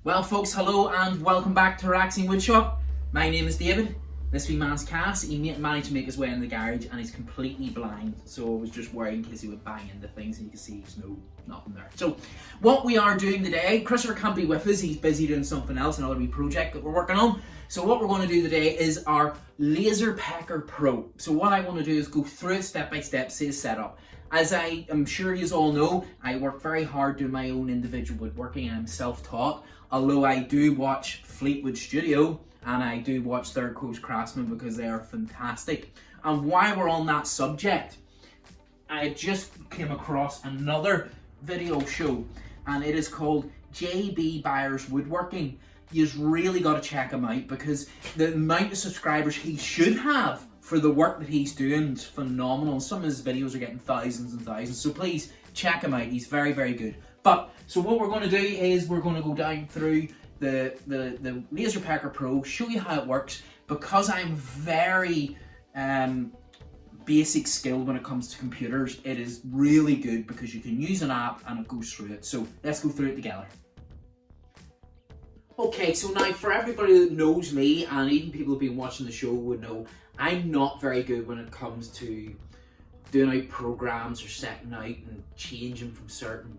Well folks, hello and welcome back to Relaxing Woodshop. My name is David. This wee man's Cass. He managed to make his way in the garage and he's completely blind, so I was just worried in case he would bang into things and you can see there's nothing there. So what we are doing today, Christopher can't be with us, he's busy doing something else, another wee project that we're working on. So what we're going to do today is our LaserPecker Pro. So what I want to do is go through it step by step, see the setup. As I am sure you all know, I work very hard doing my own individual woodworking and I'm self-taught. Although I do watch Fleetwood Studio and I do watch Third Coast Craftsman because they are fantastic. And while we're on that subject, I just came across another video show and it is called JB Byers Woodworking. You've really got to check him out because the amount of subscribers he should have for the work that he's doing is phenomenal. Some of his videos are getting thousands and thousands, so please check him out. He's very, very good. But, so what we're going to do is we're going to go down through the LaserPecker Pro, show you how it works. Because I'm very basic skilled when it comes to computers, it is really good because you can use an app and it goes through it. So let's go through it together. Okay, so now for everybody that knows me, and even people who've been watching the show would know, I'm not very good when it comes to doing out programs or setting out and changing from certain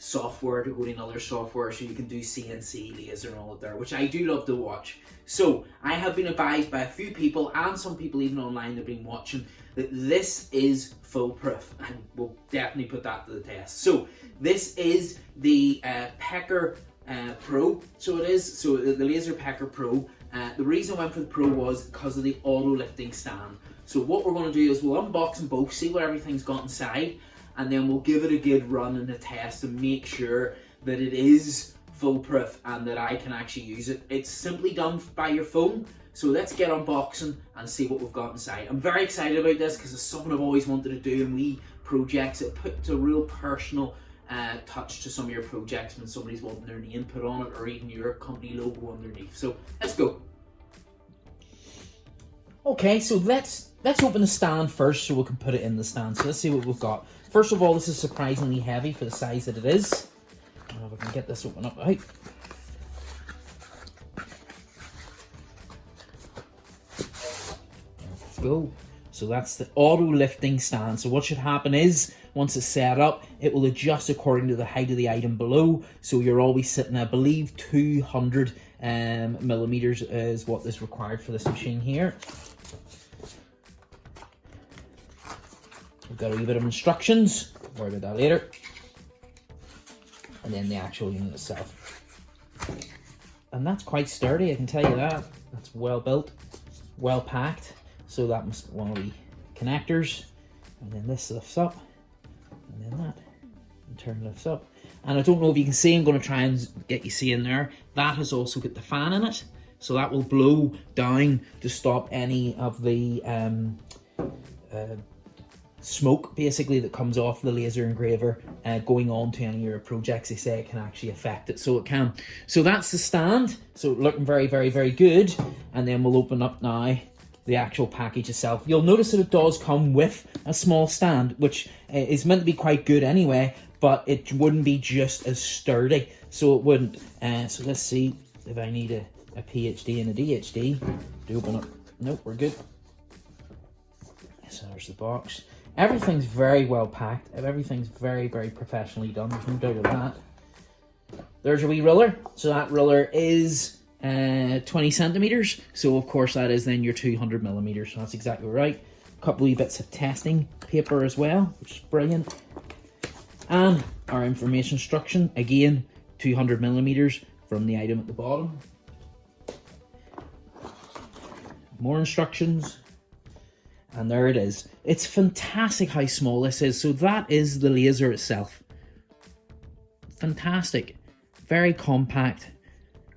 software to go to another software so you can do CNC, laser and all of that, which I do love to watch. So I have been advised by a few people and some people even online that have been watching that this is foolproof, and we'll definitely put that to the test. So this is the Pecker Pro, so it is, so the LaserPecker Pro. The reason I went for the Pro was because of the auto lifting stand. So what we're going to do is we'll unbox them both, see what everything's got inside, and then we'll give it a good run and a test to make sure that it is foolproof and that I can actually use it. It's simply done by your phone. So let's get unboxing and see what we've got inside. I'm very excited about this because it's something I've always wanted to do in wee projects. It puts a real personal touch to some of your projects when somebody's wanting their name put on it or even your company logo underneath. So let's go. Okay, so let's open the stand first so we can put it in the stand. So let's see what we've got. First of all, this is surprisingly heavy for the size that it is. I don't know if I can get this open up right. Let's go. So that's the auto lifting stand. So what should happen is, once it's set up, it will adjust according to the height of the item below. So you're always sitting, I believe, 200 millimeters is what is required for this machine here. We've got a wee bit of instructions, worry about that later. And then the actual unit itself. And that's quite sturdy, I can tell you that. That's well built, well packed. So that must be one of the connectors. And then this lifts up. And then that. In turn lifts up. And I don't know if you can see, I'm going to try and get you see in there. That has also got the fan in it. So that will blow down to stop any of the smoke basically that comes off the laser engraver going on to any of your projects. They say it can actually affect it, so it can. So that's the stand. So looking very, very, very good. And then we'll open up now the actual package itself. You'll notice that it does come with a small stand, which is meant to be quite good anyway, but it wouldn't be just as sturdy, so it wouldn't. So let's see if I need a PhD and a DHD to open up. Nope, we're good. So there's the box. Everything's very well packed. Everything's very, very professionally done. There's no doubt of that. There's a wee ruler. So that ruler is 20 centimeters. So of course that is then your 200 millimeters. So that's exactly right. A couple of bits of testing paper as well, which is brilliant. And our information instruction, again, 200 millimeters from the item at the bottom. More instructions. And there it is. It's fantastic how small this is. So that is the laser itself. Fantastic. Very compact.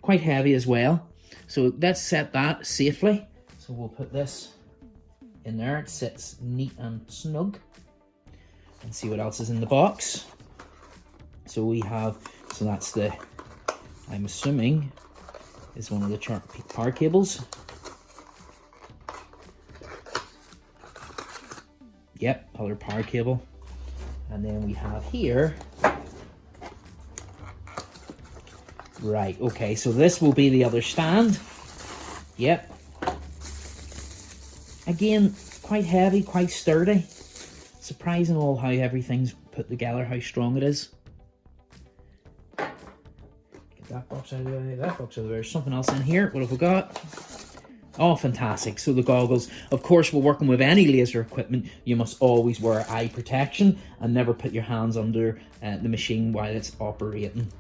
Quite heavy as well. So let's set that safely. So we'll put this in there. It sits neat and snug. And see what else is in the box. So we have, so that's the, I'm assuming, is one of the power cables. Yep, other power cable. And then we have here Right, okay, so this will be the other stand. Yep. Again, quite heavy, quite sturdy. Surprising all how everything's put together, how strong it is. Get that box out of the way, that box out of the way. There's something else in here. What have we got? Oh, fantastic. So the goggles. Of course, we're working with any laser equipment. You must always wear eye protection and never put your hands under the machine while it's operating.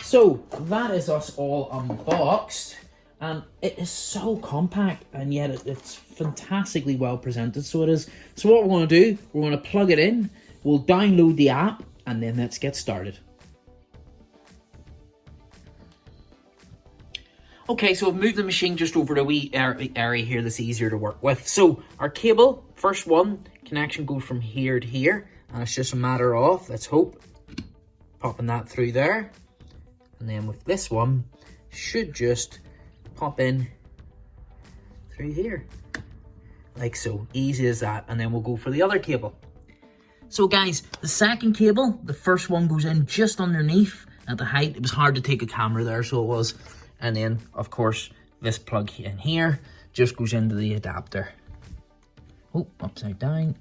So that is us all unboxed. And it is so compact, and yet it's fantastically well presented. So it is. So what we're going to do, we're going to plug it in, we'll download the app, and then let's get started. Okay, so I've moved the machine just over to a wee area here that's easier to work with. So our cable, first one, connection goes from here to here, and it's just a matter of, let's hope, popping that through there. And then with this one, should just pop in through here, like so. Easy as that. And then we'll go for the other cable. So guys, the second cable, the first one goes in just underneath at the height. It was hard to take a camera there, so it was. And then, of course, this plug in here just goes into the adapter. Oh, upside down,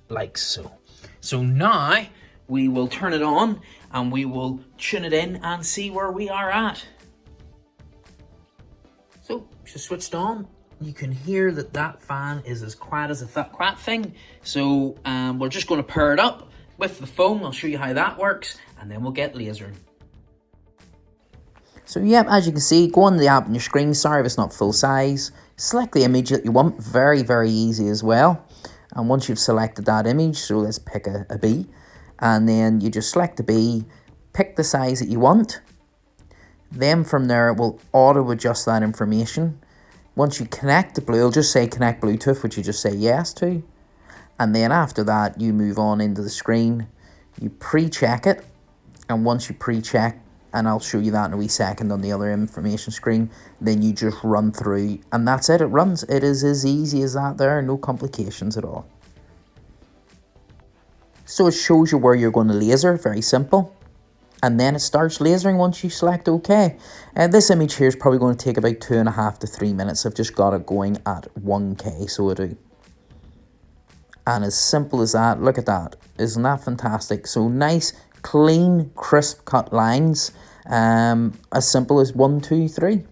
like so. So now we will turn it on and we will tune it in and see where we are at. So, just switched on. You can hear that that fan is as quiet as a quiet thing. So, we're just going to pair it up with the phone. I'll show you how that works, and then we'll get lasering. So, yep, as you can see, go on the app on your screen. Sorry if it's not full size. Select the image that you want. Very, very easy as well. And once you've selected that image, so let's pick a bee. And then you just select the bee, pick the size that you want. Then from there, it will auto-adjust that information. Once you connect the it'll just say connect Bluetooth, which you just say yes to. And then after that, you move on into the screen. You pre-check it. And once you pre-check, and I'll show you that in a wee second on the other information screen, then you just run through. And that's it, it runs. It is as easy as that there, no complications at all. So it shows you where you're going to laser, very simple. And then it starts lasering once you select OK. This image here is probably going to take about 2.5 to 3 minutes. I've just got it going at 1K, so I do. And as simple as that, look at that. Isn't that fantastic? So nice, clean, crisp cut lines. As simple as 1, 2, 3.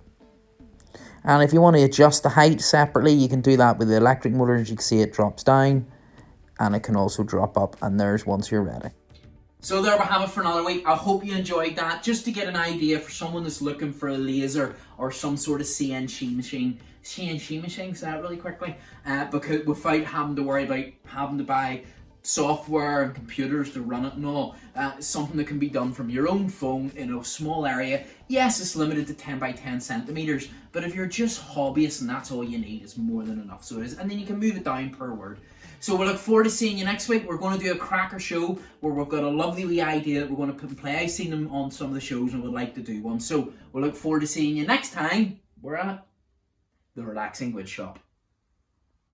And if you want to adjust the height separately, you can do that with the electric motor. As you can see, it drops down. And it can also drop up. And there's once you're ready. So there we have it for another week. I hope you enjoyed that. Just to get an idea for someone that's looking for a laser or some sort of CNC machine, say that really quickly, because without having to worry about having to buy software and computers to run it and all, something that can be done from your own phone in a small area. Yes, it's limited to 10 by 10 centimeters, but if you're just hobbyists and that's all you need, it's more than enough. So it is, and then you can move it down per word. So we'll look forward to seeing you next week. We're going to do a cracker show where we've got a lovely wee idea that we're going to put in play. I've seen them on some of the shows and would like to do one. So we'll look forward to seeing you next time. We're at the Relaxing Wood Shop.